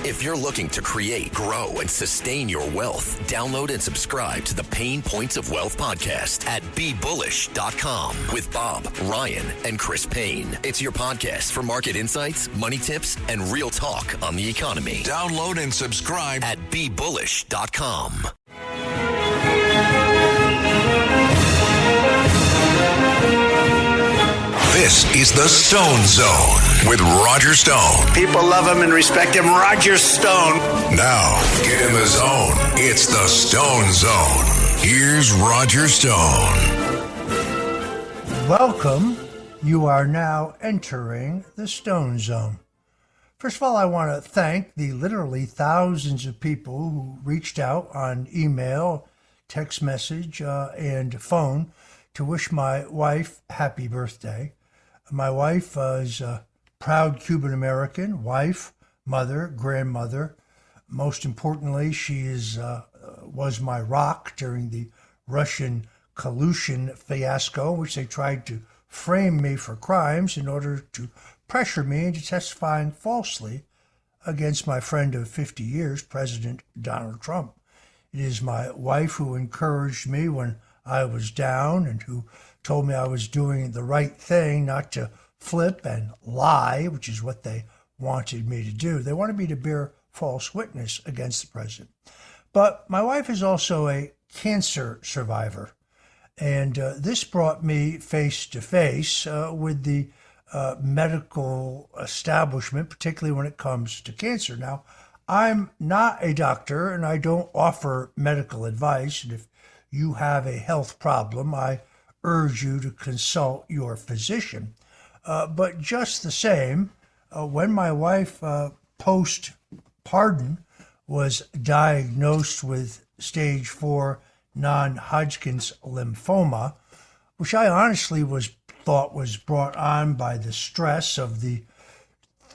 If you're looking to create, grow, and sustain your wealth, download and subscribe to the Pain Points of Wealth podcast at BeBullish.com with Bob, Ryan, and Chris Payne. It's your podcast for market insights, money tips, and real talk on the economy. Download and subscribe at BeBullish.com. This is the Stone Zone with Roger Stone. People love him and respect him. Roger Stone. Now, get in the zone. It's the Stone Zone. Here's Roger Stone. Welcome. You are now entering the Stone Zone. First of all, I want to thank the literally thousands of people who reached out on email, text message, and phone to wish my wife happy birthday. My wife is a proud Cuban-American wife, mother, grandmother. Most importantly, she was my rock during the Russian collusion fiasco, in which they tried to frame me for crimes in order to pressure me into testifying falsely against my friend of 50 years, President Donald Trump. It is my wife who encouraged me when I was down and who told me I was doing the right thing, not to flip and lie, which is what they wanted me to do. They wanted me to bear false witness against the president. But my wife is also a cancer survivor, and this brought me face to face with the medical establishment, particularly when it comes to cancer. Now, I'm not a doctor, and I don't offer medical advice, and if you have a health problem, I urge you to consult your physician. But just the same, when my wife, post-pardon, was diagnosed with stage 4 non-Hodgkin's lymphoma, which I honestly thought was brought on by the stress of the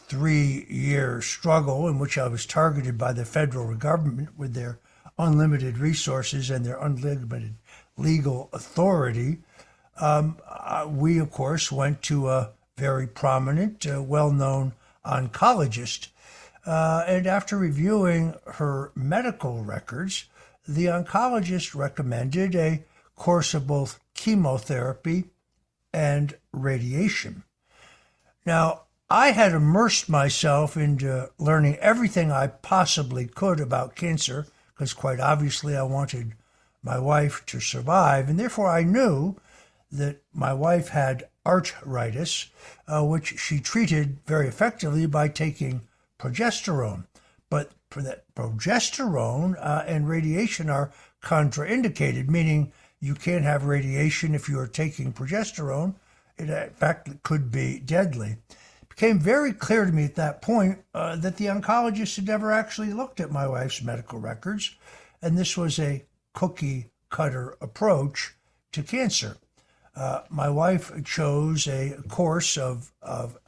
3-year struggle in which I was targeted by the federal government with their unlimited resources and their unlimited legal authority. We, of course, went to a very prominent, well-known oncologist. And after reviewing her medical records, the oncologist recommended a course of both chemotherapy and radiation. Now, I had immersed myself into learning everything I possibly could about cancer, because quite obviously I wanted my wife to survive, and therefore I knew that my wife had arthritis, which she treated very effectively by taking progesterone. But for that progesterone and radiation are contraindicated, meaning you can't have radiation if you are taking progesterone. In fact, it could be deadly. It became very clear to me at that point that the oncologist had never actually looked at my wife's medical records, and this was a cookie-cutter approach to cancer. My wife chose a course of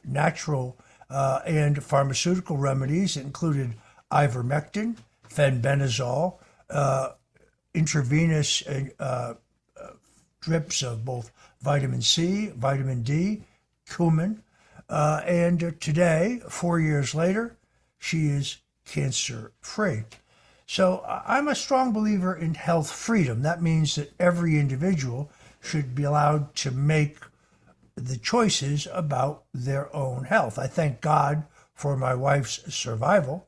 natural and pharmaceutical remedies that included ivermectin, fenbendazole, intravenous drips of both vitamin C, vitamin D, cumin, and today, 4 years later, she is cancer-free. So I'm a strong believer in health freedom. That means that every individual should be allowed to make the choices about their own health. I thank God for my wife's survival,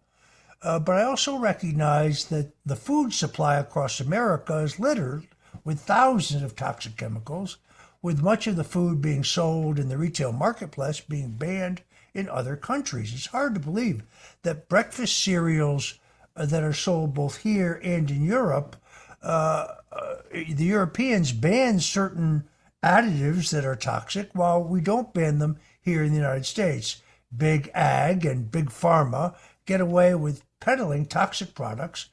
but I also recognize that the food supply across America is littered with thousands of toxic chemicals, with much of the food being sold in the retail marketplace being banned in other countries. It's hard to believe that breakfast cereals that are sold both here and in Europe, the Europeans ban certain additives that are toxic while we don't ban them here in the United States. Big Ag and Big Pharma get away with peddling toxic products,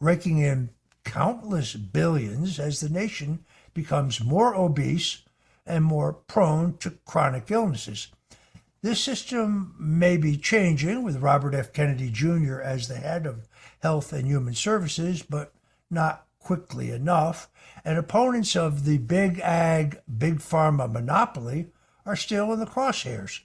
raking in countless billions as the nation becomes more obese and more prone to chronic illnesses. This system may be changing with Robert F. Kennedy Jr. as the head of Health and Human Services, but not quickly enough. And opponents of the Big Ag, Big Pharma monopoly are still in the crosshairs.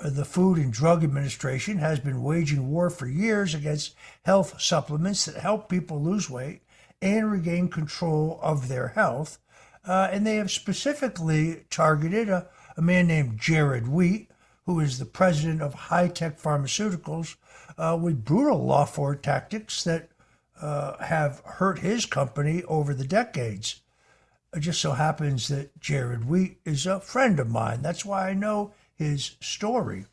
The Food and Drug Administration has been waging war for years against health supplements that help people lose weight and regain control of their health. And they have specifically targeted a man named Jared Wheat, who is the president of High-Tech Pharmaceuticals, with brutal lawfare tactics that have hurt his company over the decades. It just so happens that Jared Wheat is a friend of mine. That's why I know his story.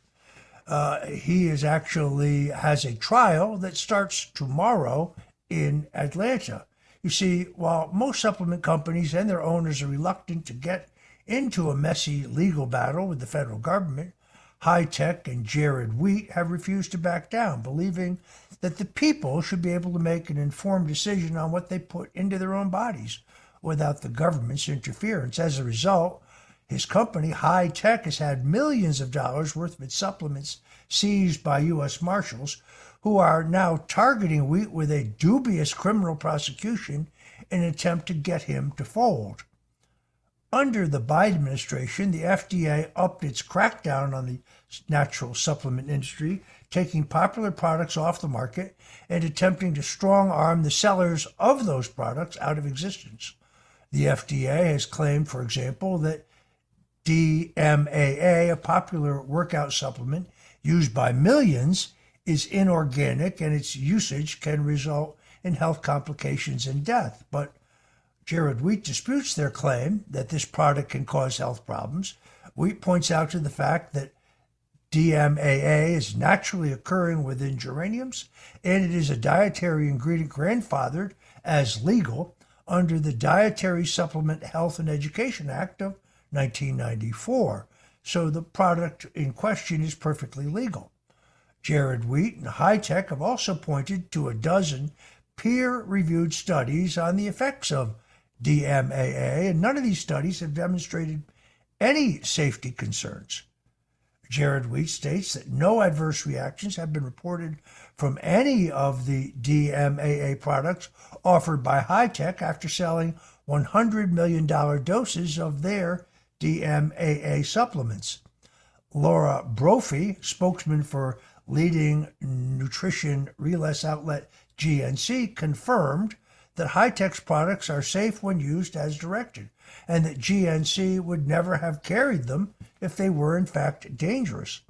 He has a trial that starts tomorrow in Atlanta. You see, while most supplement companies and their owners are reluctant to get into a messy legal battle with the federal government, High-Tech and Jared Wheat have refused to back down, believing that the people should be able to make an informed decision on what they put into their own bodies without the government's interference. As a result, his company, High-Tech, has had millions of dollars worth of its supplements seized by U.S. Marshals, who are now targeting Wheat with a dubious criminal prosecution in an attempt to get him to fold. Under the Biden administration, the FDA upped its crackdown on the natural supplement industry, taking popular products off the market and attempting to strong-arm the sellers of those products out of existence. The FDA has claimed, for example, that DMAA, a popular workout supplement used by millions, is inorganic and its usage can result in health complications and death. But Jared Wheat disputes their claim that this product can cause health problems. Wheat points out to the fact that DMAA is naturally occurring within geraniums, and it is a dietary ingredient grandfathered as legal under the Dietary Supplement Health and Education Act of 1994. So the product in question is perfectly legal. Jared Wheat and High-Tech have also pointed to a dozen peer-reviewed studies on the effects of DMAA, and none of these studies have demonstrated any safety concerns. Jared Wheat states that no adverse reactions have been reported from any of the DMAA products offered by High-Tech after selling $100 million doses of their DMAA supplements. Laura Brophy, spokesman for leading nutrition release outlet GNC, confirmed that High-Tech's products are safe when used as directed, and that GNC would never have carried them if they were in fact dangerous.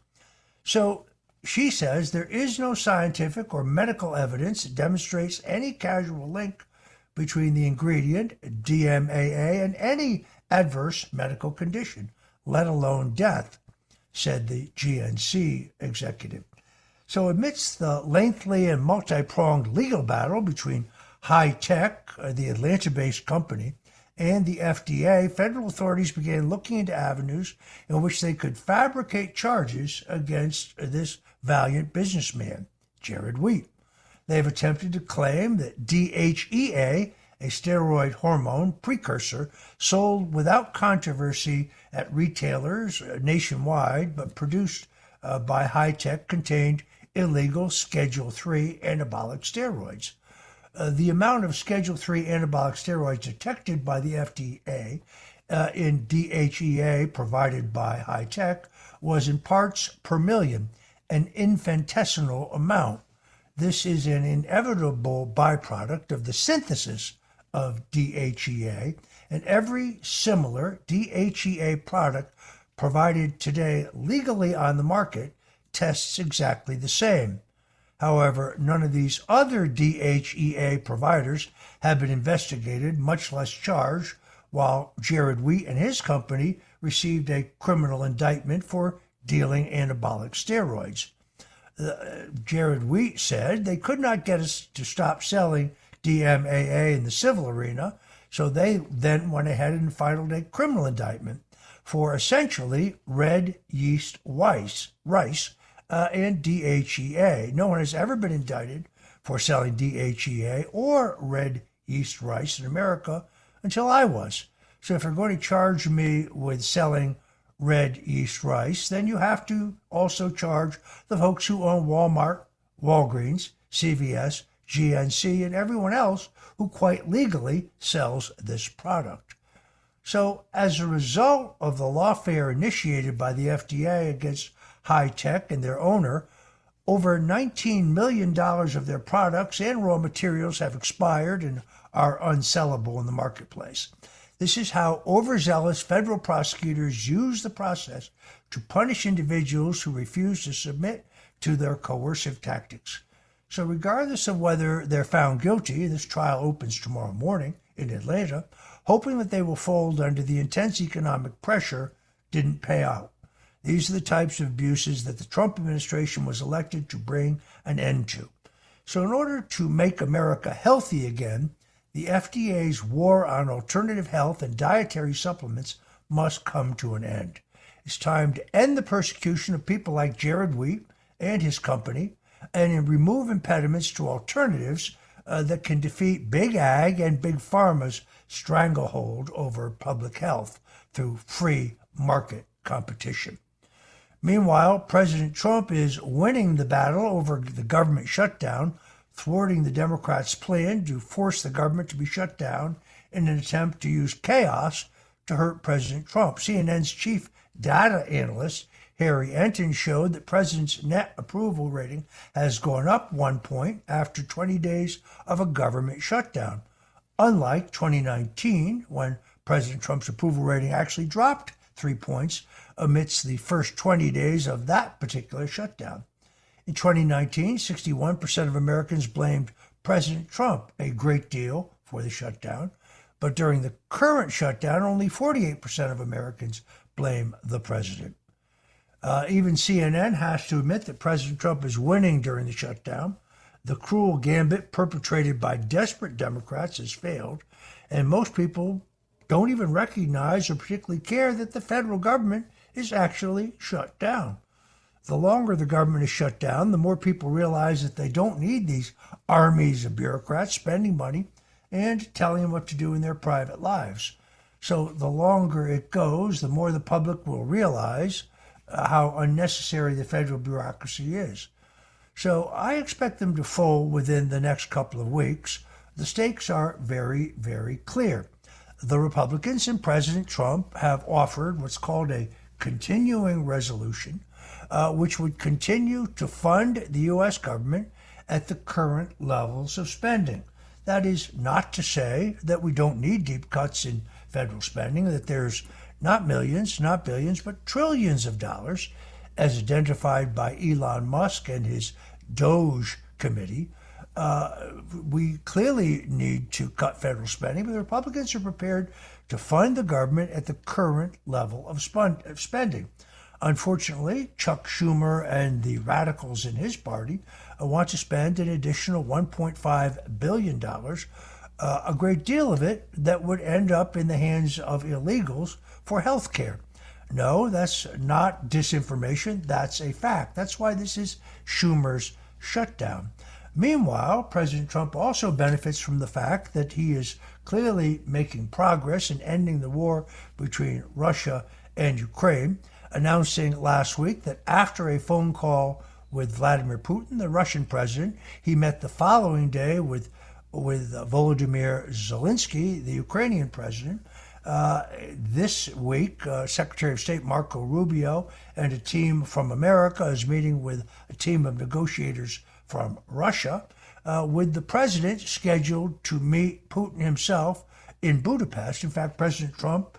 So she says there is no scientific or medical evidence that demonstrates any causal link between the ingredient DMAA and any adverse medical condition, let alone death, said the GNC executive. So amidst the lengthy and multi-pronged legal battle between High-Tech, the Atlanta-based company, and the FDA, federal authorities began looking into avenues in which they could fabricate charges against this valiant businessman, Jared Wheat. They have attempted to claim that DHEA, a steroid hormone precursor sold without controversy at retailers nationwide but produced by High-Tech, contained illegal Schedule III anabolic steroids. The amount of Schedule III anabolic steroids detected by the FDA in DHEA provided by High-Tech was in parts per million, an infinitesimal amount. This is an inevitable byproduct of the synthesis of DHEA, and every similar DHEA product provided today legally on the market tests exactly the same. However, none of these other DHEA providers have been investigated, much less charged, while Jared Wheat and his company received a criminal indictment for dealing anabolic steroids. Jared Wheat said they could not get us to stop selling DMAA in the civil arena, so they then went ahead and filed a criminal indictment for essentially red yeast rice and DHEA. No one has ever been indicted for selling DHEA or red yeast rice in America until I was. So if you're going to charge me with selling red yeast rice, then you have to also charge the folks who own Walmart, Walgreens, CVS, GNC, and everyone else who quite legally sells this product. So as a result of the lawfare initiated by the FDA against High Tech and their owner, over $19 million of their products and raw materials have expired and are unsellable in the marketplace. This is how overzealous federal prosecutors use the process to punish individuals who refuse to submit to their coercive tactics. So regardless of whether they're found guilty, this trial opens tomorrow morning in Atlanta, hoping that they will fold under the intense economic pressure didn't pay out. These are the types of abuses that the Trump administration was elected to bring an end to. So in order to make America healthy again, the FDA's war on alternative health and dietary supplements must come to an end. It's time to end the persecution of people like Jared Wheat and his company and remove impediments to alternatives that can defeat Big Ag and Big Pharma's stranglehold over public health through free market competition. Meanwhile, President Trump is winning the battle over the government shutdown, thwarting the Democrats' plan to force the government to be shut down in an attempt to use chaos to hurt President Trump. CNN's chief data analyst, Harry Enton, showed that President's net approval rating has gone up 1 point after 20 days of a government shutdown, unlike 2019, when President Trump's approval rating actually dropped 3 points amidst the first 20 days of that particular shutdown. In 2019, 61% of Americans blamed President Trump a great deal for the shutdown, but during the current shutdown, only 48% of Americans blame the president. Even CNN has to admit that President Trump is winning during the shutdown. The cruel gambit perpetrated by desperate Democrats has failed, and most people don't even recognize or particularly care that the federal government is actually shut down. The longer the government is shut down, the more people realize that they don't need these armies of bureaucrats spending money and telling them what to do in their private lives. So the longer it goes, the more the public will realize how unnecessary the federal bureaucracy is. So I expect them to fold within the next couple of weeks. The stakes are very, very clear. The Republicans and President Trump have offered what's called a continuing resolution, which would continue to fund the U.S. government at the current levels of spending. That is not to say that we don't need deep cuts in federal spending, that there's not millions, not billions, but trillions of dollars, as identified by Elon Musk and his DOGE committee. We clearly need to cut federal spending, but the Republicans are prepared to fund the government at the current level of spending. Unfortunately, Chuck Schumer and the radicals in his party want to spend an additional $1.5 billion, a great deal of it that would end up in the hands of illegals for health care. No, that's not disinformation. That's a fact. That's why this is Schumer's shutdown. Meanwhile, President Trump also benefits from the fact that he is clearly making progress in ending the war between Russia and Ukraine, announcing last week that after a phone call with Vladimir Putin, the Russian president, he met the following day with Volodymyr Zelensky, the Ukrainian president. This week, Secretary of State Marco Rubio and a team from America is meeting with a team of negotiators from Russia, with the president scheduled to meet Putin himself in Budapest. In fact, President Trump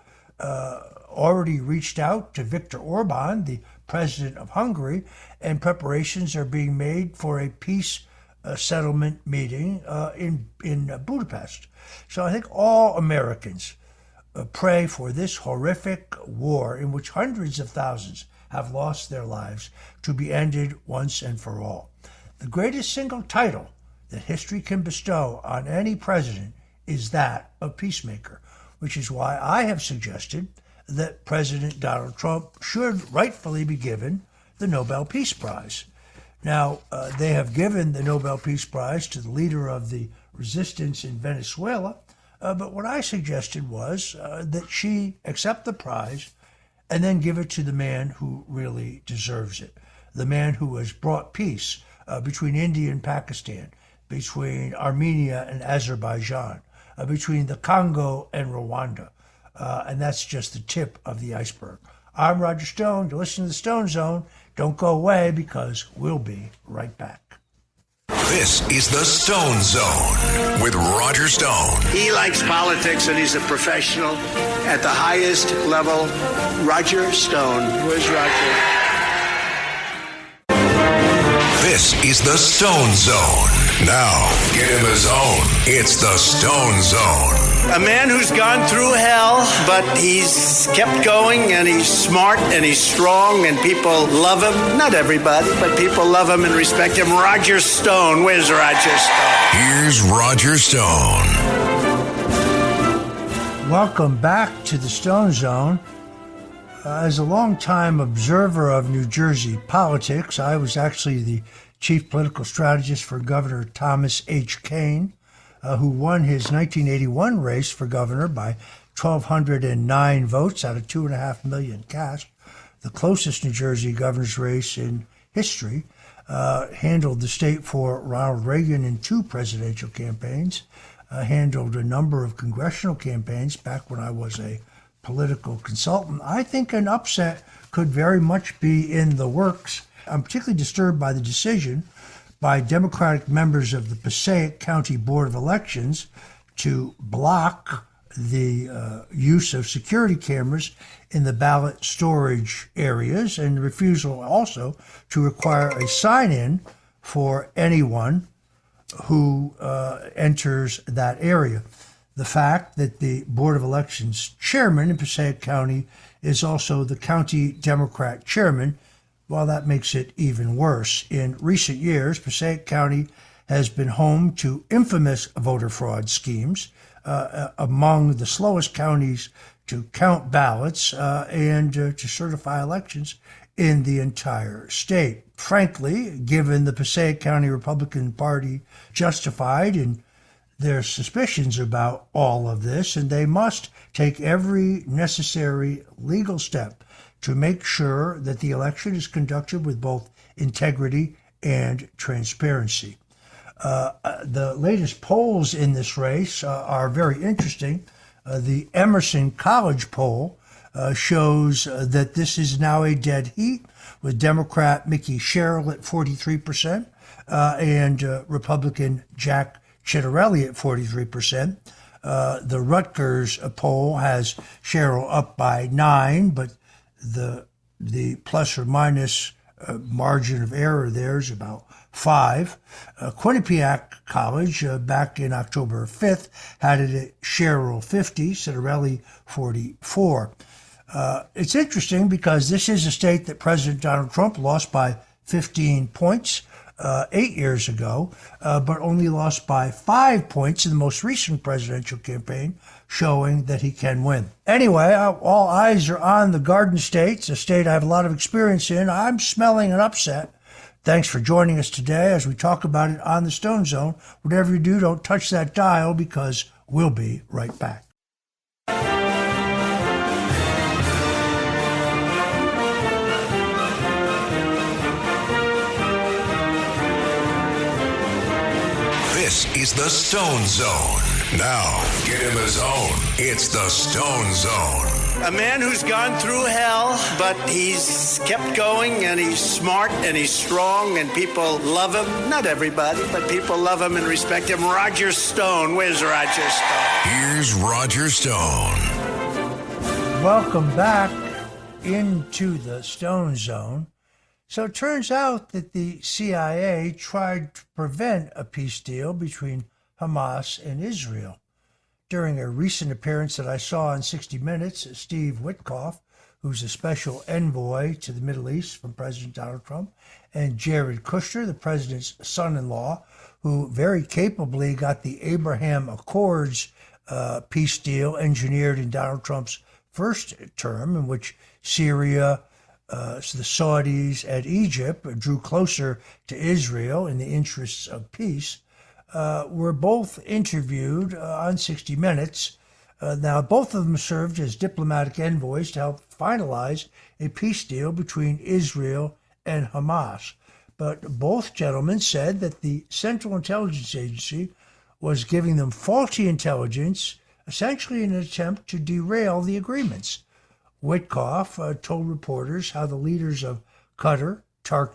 already reached out to Viktor Orban, the president of Hungary, and preparations are being made for a peace settlement meeting in Budapest. So I think all Americans pray for this horrific war in which hundreds of thousands have lost their lives to be ended once and for all. The greatest single title that history can bestow on any president is that of peacemaker, which is why I have suggested that President Donald Trump should rightfully be given the Nobel Peace Prize. Now, they have given the Nobel Peace Prize to the leader of the resistance in Venezuela, but what I suggested was that she accept the prize and then give it to the man who really deserves it, the man who has brought peace between India and Pakistan, between Armenia and Azerbaijan, between the Congo and Rwanda. And that's just the tip of the iceberg. I'm Roger Stone. You're listening to the Stone Zone. Don't go away because we'll be right back. This is the Stone Zone with Roger Stone. He likes politics and he's a professional at the highest level. Roger Stone. Where's Roger? This is the Stone Zone. Now, get in the zone. It's the Stone Zone. A man who's gone through hell, but he's kept going, and he's smart, and he's strong, and people love him. Not everybody, but people love him and respect him. Roger Stone. Where's Roger Stone? Here's Roger Stone. Welcome back to the Stone Zone. As a longtime observer of New Jersey politics, I was actually the chief political strategist for Governor Thomas H. Kean, who won his 1981 race for governor by 1,209 votes out of 2.5 million cast, the closest New Jersey governor's race in history. Handled the state for Ronald Reagan in 2 presidential campaigns, handled a number of congressional campaigns back when I was a political consultant. I think an upset could very much be in the works. I'm particularly disturbed by the decision by Democratic members of the Passaic County Board of Elections to block the use of security cameras in the ballot storage areas, and the refusal also to require a sign-in for anyone who enters that area. The fact that the Board of Elections chairman in Passaic County is also the county Democrat chairman, well, that makes it even worse. In recent years, Passaic County has been home to infamous voter fraud schemes, among the slowest counties to count ballots and to certify elections in the entire state. Frankly, given the Passaic County Republican Party justified in their suspicions about all of this, and they must take every necessary legal step to make sure that the election is conducted with both integrity and transparency. The latest polls in this race are very interesting. The Emerson College poll shows that this is now a dead heat, with Democrat Mickey Sherrill at 43% and Republican Jack Ciattarelli at 43%. The Rutgers poll has Sherrill up by 9, but the plus or minus margin of error there is about 5. Quinnipiac College back in October 5th had it at Sherrill 50, Ciattarelli 44. It's interesting because this is a state that President Donald Trump lost by 15 points 8 years ago, but only lost by 5 points in the most recent presidential campaign, showing that he can win. Anyway, all eyes are on the Garden States, a state I have a lot of experience in. I'm smelling an upset. Thanks for joining us today as we talk about it on the Stone Zone. Whatever you do, don't touch that dial because we'll be right back. This is the Stone Zone. Now, get in the zone. It's the Stone Zone. A man who's gone through hell, but he's kept going, and he's smart, and he's strong, and people love him. Not everybody, but people love him and respect him. Roger Stone. Where's Roger Stone? Here's Roger Stone. Welcome back into the Stone Zone. So it turns out that the CIA tried to prevent a peace deal between Hamas and Israel. During a recent appearance that I saw on 60 Minutes, Steve Witkoff, who's a special envoy to the Middle East from President Donald Trump, and Jared Kushner, the president's son-in-law, who very capably got the Abraham Accords peace deal engineered in Donald Trump's first term, in which Syria, the Saudis, and Egypt drew closer to Israel in the interests of peace, were both interviewed on 60 Minutes. Now, both of them served as diplomatic envoys to help finalize a peace deal between Israel and Hamas. But both gentlemen said that the Central Intelligence Agency was giving them faulty intelligence, essentially in an attempt to derail the agreements. Witkoff told reporters how the leaders of Qatar,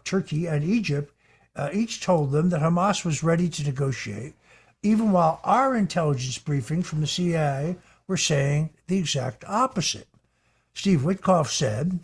Turkey, and Egypt each told them that Hamas was ready to negotiate, even while our intelligence briefings from the CIA were saying the exact opposite. Steve Witkoff said,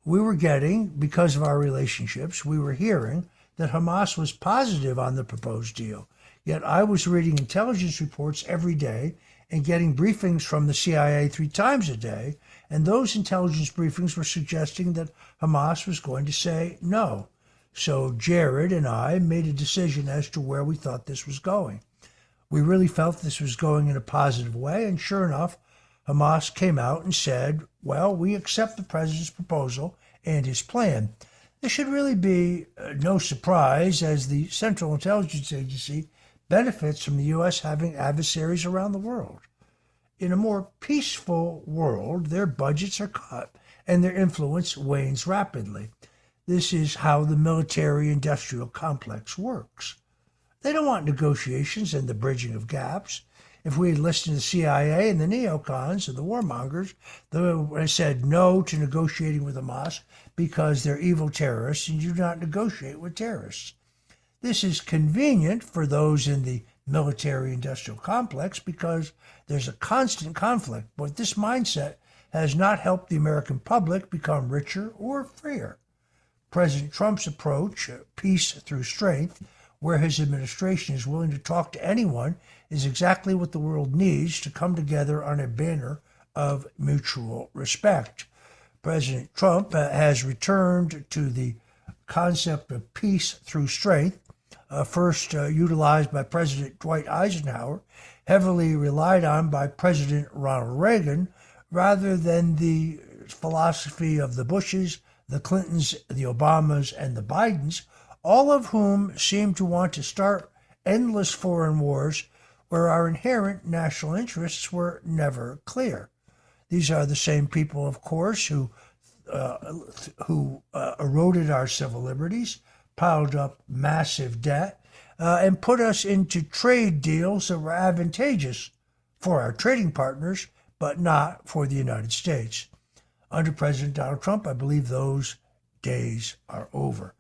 we were getting, because of our relationships, we were hearing that Hamas was positive on the proposed deal. Yet I was reading intelligence reports every day and getting briefings from the CIA 3 times a day, and those intelligence briefings were suggesting that Hamas was going to say no. So Jared and I made a decision as to where we thought this was going. We really felt this was going in a positive way, and sure enough, Hamas came out and said, well, we accept the president's proposal and his plan. This should really be no surprise, as the Central Intelligence Agency benefits from the U.S. having adversaries around the world. In a more peaceful world, their budgets are cut and their influence wanes rapidly. This is how the military-industrial complex works. They don't want negotiations and the bridging of gaps. If we had listened to the CIA and the neocons and the warmongers, they would have said no to negotiating with Hamas because they're evil terrorists and you do not negotiate with terrorists. This is convenient for those in the military-industrial complex because there's a constant conflict, but this mindset has not helped the American public become richer or freer. President Trump's approach, peace through strength, where his administration is willing to talk to anyone, is exactly what the world needs to come together on a banner of mutual respect. President Trump has returned to the concept of peace through strength, first utilized by President Dwight Eisenhower, heavily relied on by President Ronald Reagan, rather than the philosophy of the Bushes, the Clintons, the Obamas, and the Bidens, all of whom seem to want to start endless foreign wars where our inherent national interests were never clear. These are the same people, of course, who eroded our civil liberties, piled up massive debt, and put us into trade deals that were advantageous for our trading partners, but not for the United States. Under President Donald Trump, I believe those days are over.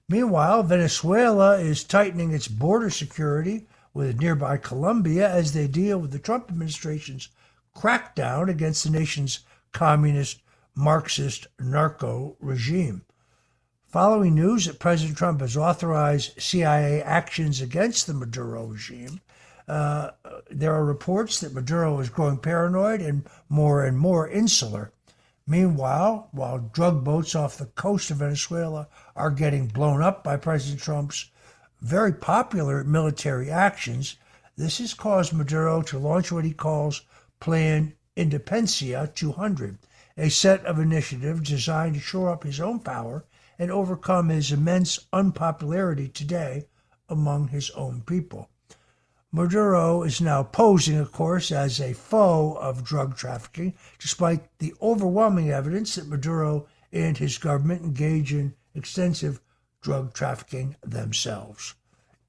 Meanwhile, Venezuela is tightening its border security with nearby Colombia as they deal with the Trump administration's crackdown against the nation's communist, Marxist, narco regime. Following news that President Trump has authorized CIA actions against the Maduro regime, there are reports that Maduro is growing paranoid and more insular. Meanwhile, while drug boats off the coast of Venezuela are getting blown up by President Trump's very popular military actions, this has caused Maduro to launch what he calls Plan Independencia 200, a set of initiatives designed to shore up his own power and overcome his immense unpopularity today among his own people. Maduro is now posing, of course, as a foe of drug trafficking, despite the overwhelming evidence that Maduro and his government engage in extensive drug trafficking themselves.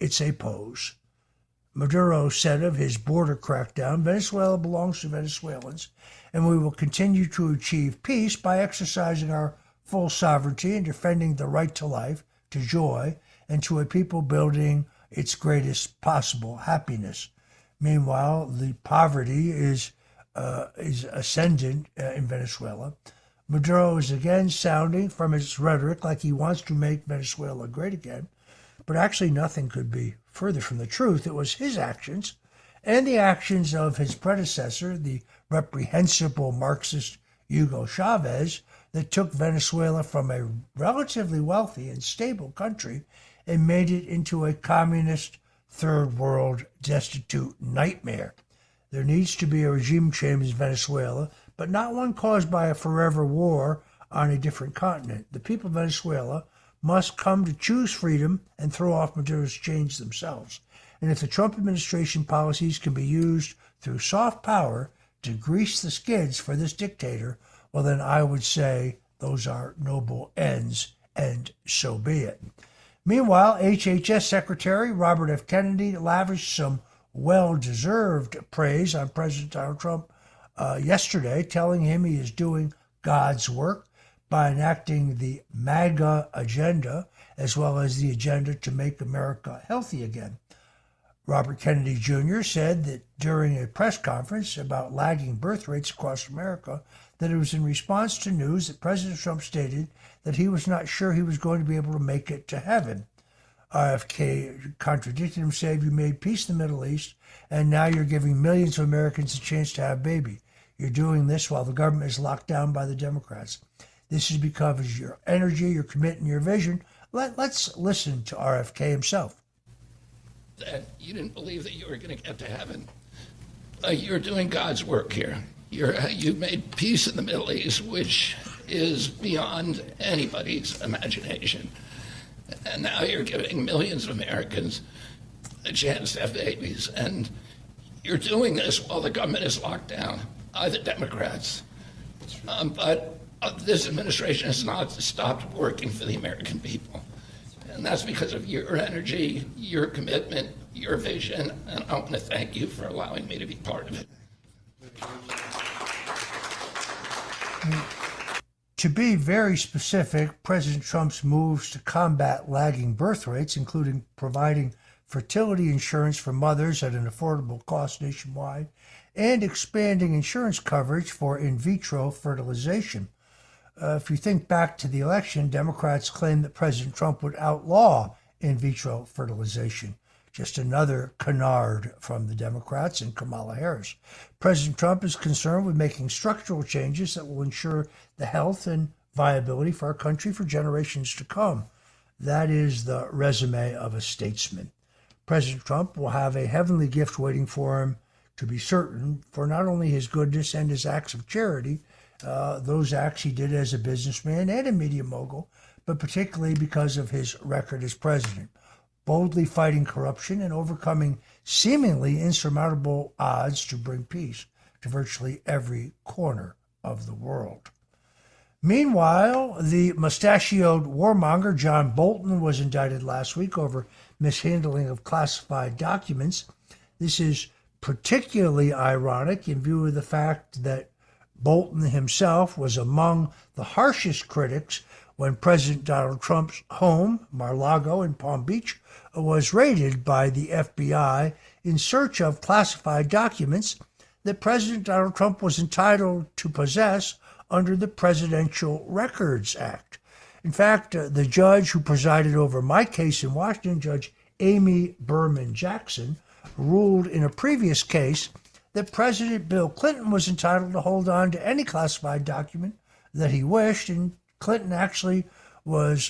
It's a pose. Maduro said of his border crackdown, Venezuela belongs to Venezuelans, and we will continue to achieve peace by exercising our full sovereignty and defending the right to life, to joy, and to a people building its greatest possible happiness. Meanwhile, the poverty is ascendant in Venezuela. Maduro is again sounding from his rhetoric like he wants to make Venezuela great again, but actually nothing could be further from the truth. It was his actions and the actions of his predecessor, the reprehensible Marxist Hugo Chavez, that took Venezuela from a relatively wealthy and stable country and made it into a communist, third world, destitute nightmare. There needs to be a regime change in Venezuela, but not one caused by a forever war on a different continent. The people of Venezuela must come to choose freedom and throw off Maduro's chains themselves. And if the Trump administration policies can be used through soft power to grease the skids for this dictator, well, then I would say those are noble ends, and so be it. Meanwhile, HHS Secretary Robert F. Kennedy lavished some well-deserved praise on President Donald Trump yesterday, telling him he is doing God's work by enacting the MAGA agenda as well as the agenda to make America healthy again. Robert Kennedy Jr. said that during a press conference about lagging birth rates across America, that it was in response to news that President Trump stated that he was not sure he was going to be able to make it to heaven. RFK contradicted him, saying, "You made peace in the Middle East, and now you're giving millions of Americans a chance to have a baby. You're doing this while the government is locked down by the Democrats. This is because of your energy, your commitment, your vision." Let's listen to RFK himself. That you didn't believe that you were going to get to heaven. You're doing God's work here. You've made peace in the Middle East, which is beyond anybody's imagination. And now you're giving millions of Americans a chance to have babies. And you're doing this while the government is locked down by the Democrats. But this administration has not stopped working for the American people. And that's because of your energy, your commitment, your vision, and I want to thank you for allowing me to be part of it. To be very specific, President Trump's moves to combat lagging birth rates, including providing fertility insurance for mothers at an affordable cost nationwide, and expanding insurance coverage for in vitro fertilization. If you think back to the election, Democrats claimed that President Trump would outlaw in vitro fertilization. Just another canard from the Democrats and Kamala Harris. President Trump is concerned with making structural changes that will ensure the health and viability for our country for generations to come. That is the resume of a statesman. President Trump will have a heavenly gift waiting for him, to be certain, for not only his goodness and his acts of charity, those acts he did as a businessman and a media mogul, but particularly because of his record as president, boldly fighting corruption and overcoming seemingly insurmountable odds to bring peace to virtually every corner of the world. Meanwhile, the mustachioed warmonger John Bolton was indicted last week over mishandling of classified documents. This is particularly ironic in view of the fact that Bolton himself was among the harshest critics when President Donald Trump's home, Mar-a-Lago in Palm Beach, was raided by the FBI in search of classified documents that President Donald Trump was entitled to possess under the Presidential Records Act. In fact, the judge who presided over my case in Washington, Judge Amy Berman Jackson, ruled in a previous case that President Bill Clinton was entitled to hold on to any classified document that he wished, and Clinton actually was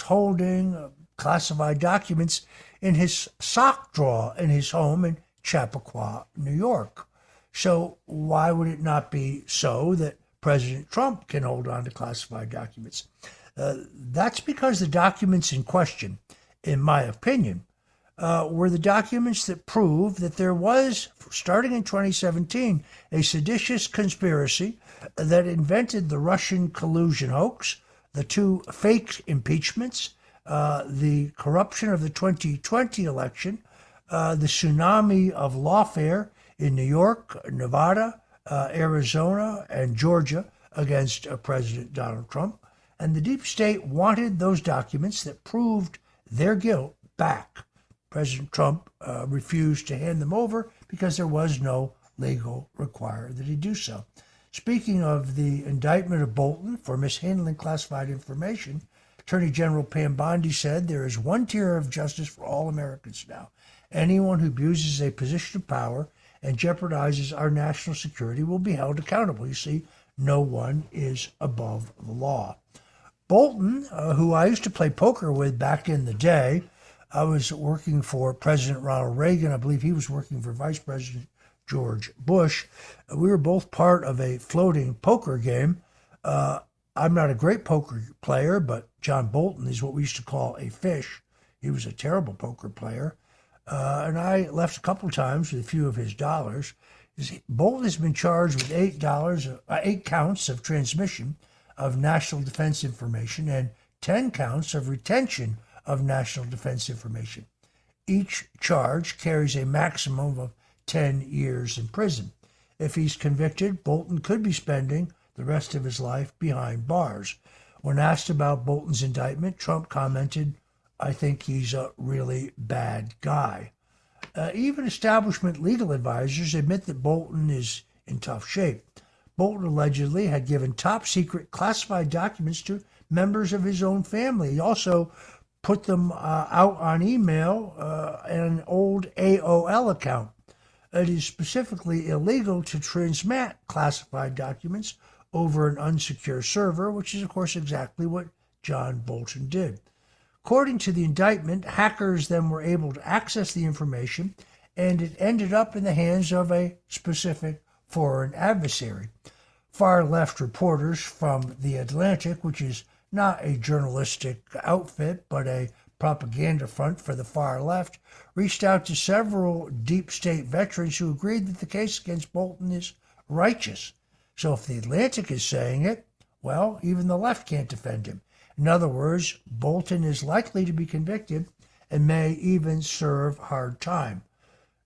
holding classified documents in his sock drawer in his home in Chappaqua, New York. So why would it not be so that President Trump can hold on to classified documents? That's because the documents in question, in my opinion, were the documents that prove that there was, starting in 2017, a seditious conspiracy that invented the Russian collusion hoax, the two fake impeachments, the corruption of the 2020 election, the tsunami of lawfare in New York, Nevada, Arizona, and Georgia against President Donald Trump. And the deep state wanted those documents that proved their guilt back. President Trump refused to hand them over because there was no legal requirement that he do so. Speaking of the indictment of Bolton for mishandling classified information, Attorney General Pam Bondi said there is one tier of justice for all Americans now. Anyone who abuses a position of power and jeopardizes our national security will be held accountable. You see, no one is above the law. Bolton, who I used to play poker with back in the day, I was working for President Ronald Reagan. I believe he was working for Vice President George Bush. We were both part of a floating poker game. I'm not a great poker player, but John Bolton is what we used to call a fish. He was a terrible poker player. And I left a couple times with a few of his dollars. Bolton has been charged with eight counts of transmission of national defense information and 10 counts of retention of national defense information. Each charge carries a maximum of 10 years in prison. If he's convicted, Bolton could be spending the rest of his life behind bars. When asked about Bolton's indictment, Trump commented, "I think he's a really bad guy." Even establishment legal advisors admit that Bolton is in tough shape. Bolton allegedly had given top-secret classified documents to members of his own family. He also put them out on email and an old AOL account. It is specifically illegal to transmit classified documents over an unsecure server, which is, of course, exactly what John Bolton did. According to the indictment, hackers then were able to access the information, and it ended up in the hands of a specific foreign adversary. Far-left reporters from The Atlantic, which is not a journalistic outfit, but a propaganda front for the far left, reached out to several deep state veterans who agreed that the case against Bolton is righteous. So if The Atlantic is saying it, well, even the left can't defend him. In other words, Bolton is likely to be convicted and may even serve hard time.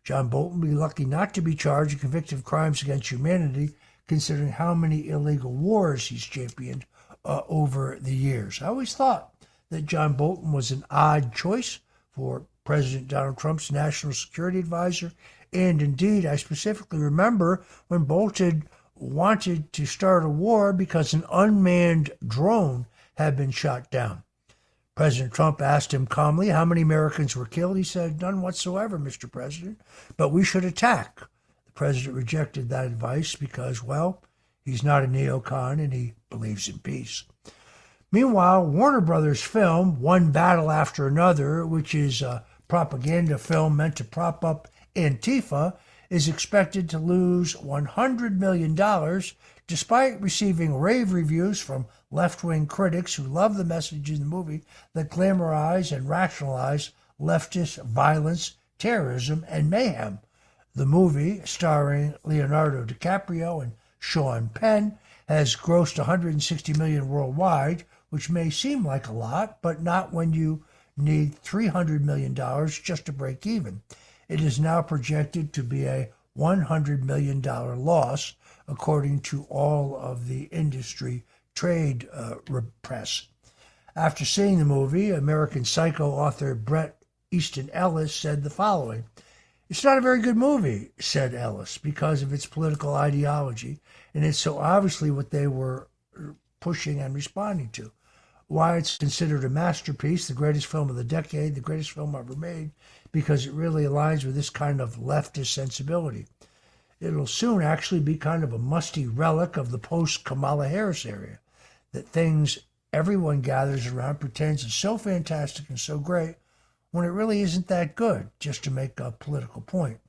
John Bolton will be lucky not to be charged and convicted of crimes against humanity, considering how many illegal wars he's championed over the years. I always thought that John Bolton was an odd choice for President Donald Trump's national security advisor, and indeed, I specifically remember when Bolton wanted to start a war because an unmanned drone had been shot down. President Trump asked him calmly how many Americans were killed. He said, "None whatsoever, Mr. President, but we should attack." The president rejected that advice because, well, he's not a neocon and he believes in peace. Meanwhile, Warner Brothers' film, One Battle After Another, which is a propaganda film meant to prop up Antifa, is expected to lose $100 million despite receiving rave reviews from left-wing critics who love the message in the movie that glamorize and rationalize leftist violence, terrorism, and mayhem. The movie, starring Leonardo DiCaprio and Sean Penn, has grossed $160 million worldwide, which may seem like a lot, but not when you need $300 million just to break even. It is now projected to be a $100 million loss, according to all of the industry trade press. After seeing the movie, American Psycho author Bret Easton Ellis said the following: "It's not a very good movie," said Ellis, "because of its political ideology, and it's so obviously what they were pushing and responding to. Why it's considered a masterpiece, the greatest film of the decade, the greatest film ever made, because it really aligns with this kind of leftist sensibility. It'll soon actually be kind of a musty relic of the post-Kamala Harris era, that things everyone gathers around pretends is so fantastic and so great when it really isn't that good, just to make a political point.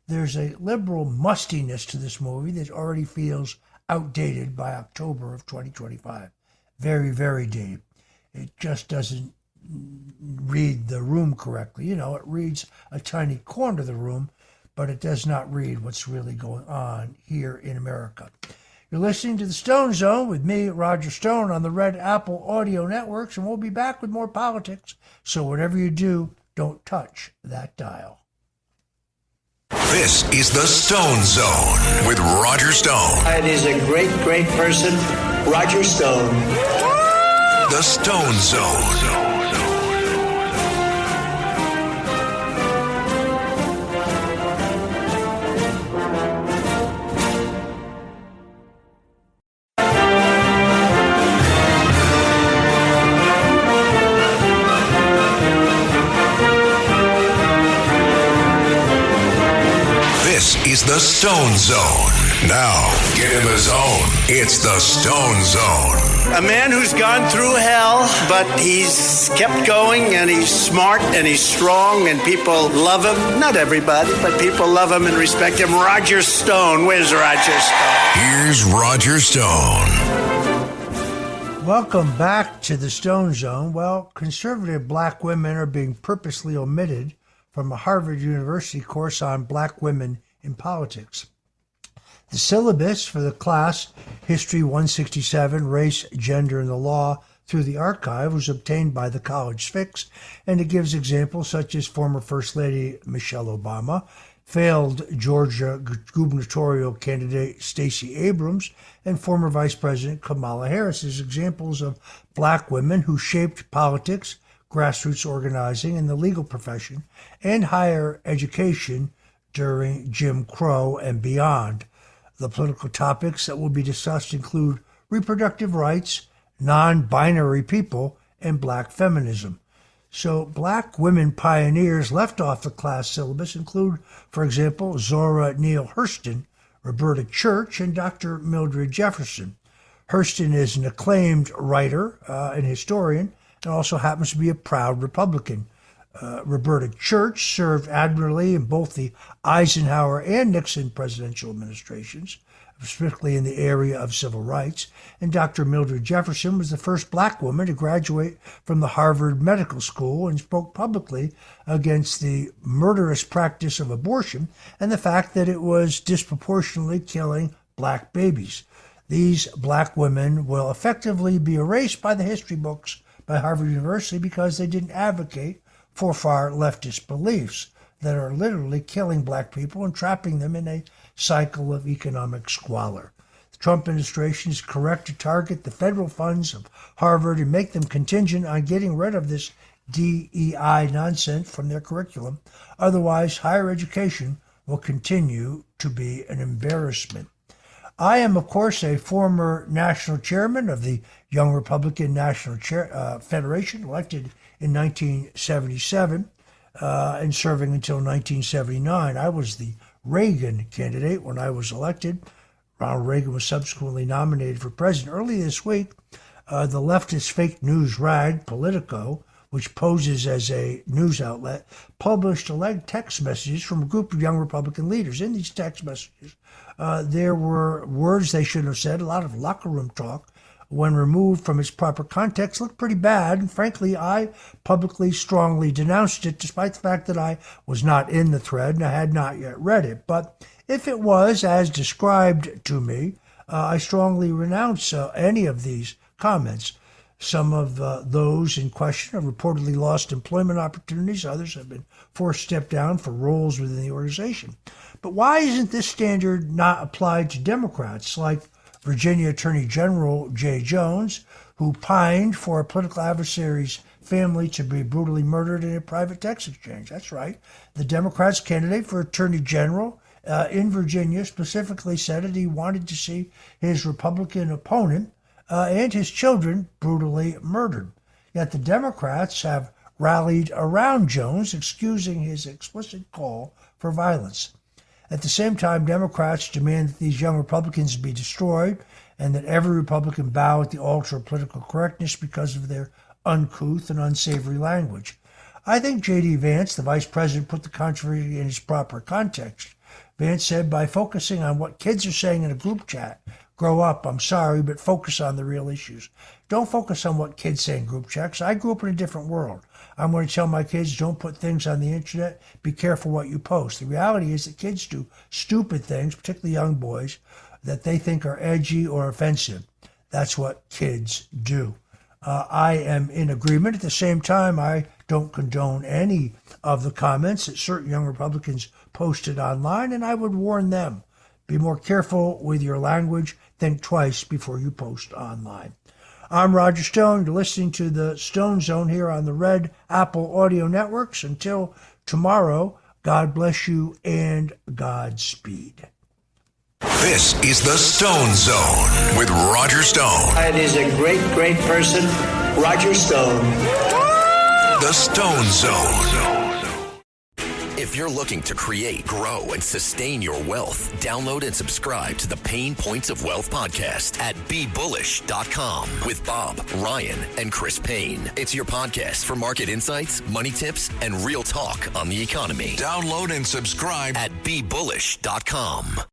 There's a liberal mustiness to this movie that already feels outdated by October of 2025. Very, very dated. It just doesn't read the room correctly. You know, it reads a tiny corner of the room, but it does not read what's really going on here in America." You're listening to The Stone Zone with me, Roger Stone, on the Red Apple Audio Networks, and we'll be back with more politics. So whatever you do, don't touch that dial. This is The Stone Zone with Roger Stone. And he's a great, great person, Roger Stone. The Stone Zone. Is the Stone Zone. Now, get in the zone. It's the Stone Zone. A man who's gone through hell, but he's kept going, and he's smart, and he's strong, and people love him. Not everybody, but people love him and respect him. Roger Stone. Where's Roger Stone? Here's Roger Stone. Welcome back to the Stone Zone. Well, conservative black women are being purposely omitted from a Harvard University course on black women in politics. The syllabus for the class, History 167, Race, Gender, and the Law, through the archive was obtained by the College Fix, and it gives examples such as former First Lady Michelle Obama, failed Georgia gubernatorial candidate Stacey Abrams, and former Vice President Kamala Harris as examples of black women who shaped politics, grassroots organizing, and the legal profession, and higher education during Jim Crow and beyond. The political topics that will be discussed include reproductive rights, non-binary people, and black feminism. So black women pioneers left off the class syllabus include, for example, Zora Neale Hurston, Roberta Church, and Dr. Mildred Jefferson. Hurston is an acclaimed writer and historian, and also happens to be a proud Republican. Roberta Church served admirably in both the Eisenhower and Nixon presidential administrations, specifically in the area of civil rights, and Dr. Mildred Jefferson was the first black woman to graduate from the Harvard Medical School and spoke publicly against the murderous practice of abortion and the fact that it was disproportionately killing black babies. These black women will effectively be erased by the history books by Harvard University because they didn't advocate for far leftist beliefs that are literally killing black people and trapping them in a cycle of economic squalor. The Trump administration is correct to target the federal funds of Harvard and make them contingent on getting rid of this DEI nonsense from their curriculum. Otherwise, higher education will continue to be an embarrassment. I am, of course, a former national chairman of the Young Republican National Federation, elected in 1977 and serving until 1979. I was the Reagan candidate when I was elected. Ronald Reagan was subsequently nominated for president. Early this week, the leftist fake news rag Politico, which poses as a news outlet, published alleged text messages from a group of young Republican leaders. In these text messages, there were words they shouldn't have said, a lot of locker room talk. When removed from its proper context, looked pretty bad. And frankly, I publicly strongly denounced it, despite the fact that I was not in the thread and I had not yet read it. But if it was as described to me, I strongly renounce any of these comments. Some of those in question have reportedly lost employment opportunities. Others have been forced to step down for roles within the organization. But why isn't this standard not applied to Democrats like Virginia Attorney General Jay Jones, who pined for a political adversary's family to be brutally murdered in a private text exchange? That's right. The Democrats' candidate for Attorney General in Virginia specifically said that he wanted to see his Republican opponent and his children brutally murdered. Yet the Democrats have rallied around Jones, excusing his explicit call for violence. At the same time, Democrats demand that these young Republicans be destroyed and that every Republican bow at the altar of political correctness because of their uncouth and unsavory language. I think J.D. Vance, the vice president, put the controversy in its proper context. Vance said, by focusing on what kids are saying in a group chat, grow up, I'm sorry, but focus on the real issues. Don't focus on what kids say in group chats. I grew up in a different world. I'm going to tell my kids, don't put things on the internet. Be careful what you post. The reality is that kids do stupid things, particularly young boys, that they think are edgy or offensive. That's what kids do. I am in agreement. At the same time, I don't condone any of the comments that certain young Republicans posted online, and I would warn them, be more careful with your language. Think twice before you post online. I'm Roger Stone. You're listening to the Stone Zone here on the Red Apple Audio Networks. Until tomorrow, God bless you and Godspeed. This is the Stone Zone with Roger Stone. It is a great, great person, Roger Stone. The Stone Zone. If you're looking to create, grow, and sustain your wealth, download and subscribe to the Pain Points of Wealth podcast at BeBullish.com with Bob, Ryan, and Chris Payne. It's your podcast for market insights, money tips, and real talk on the economy. Download and subscribe at BeBullish.com.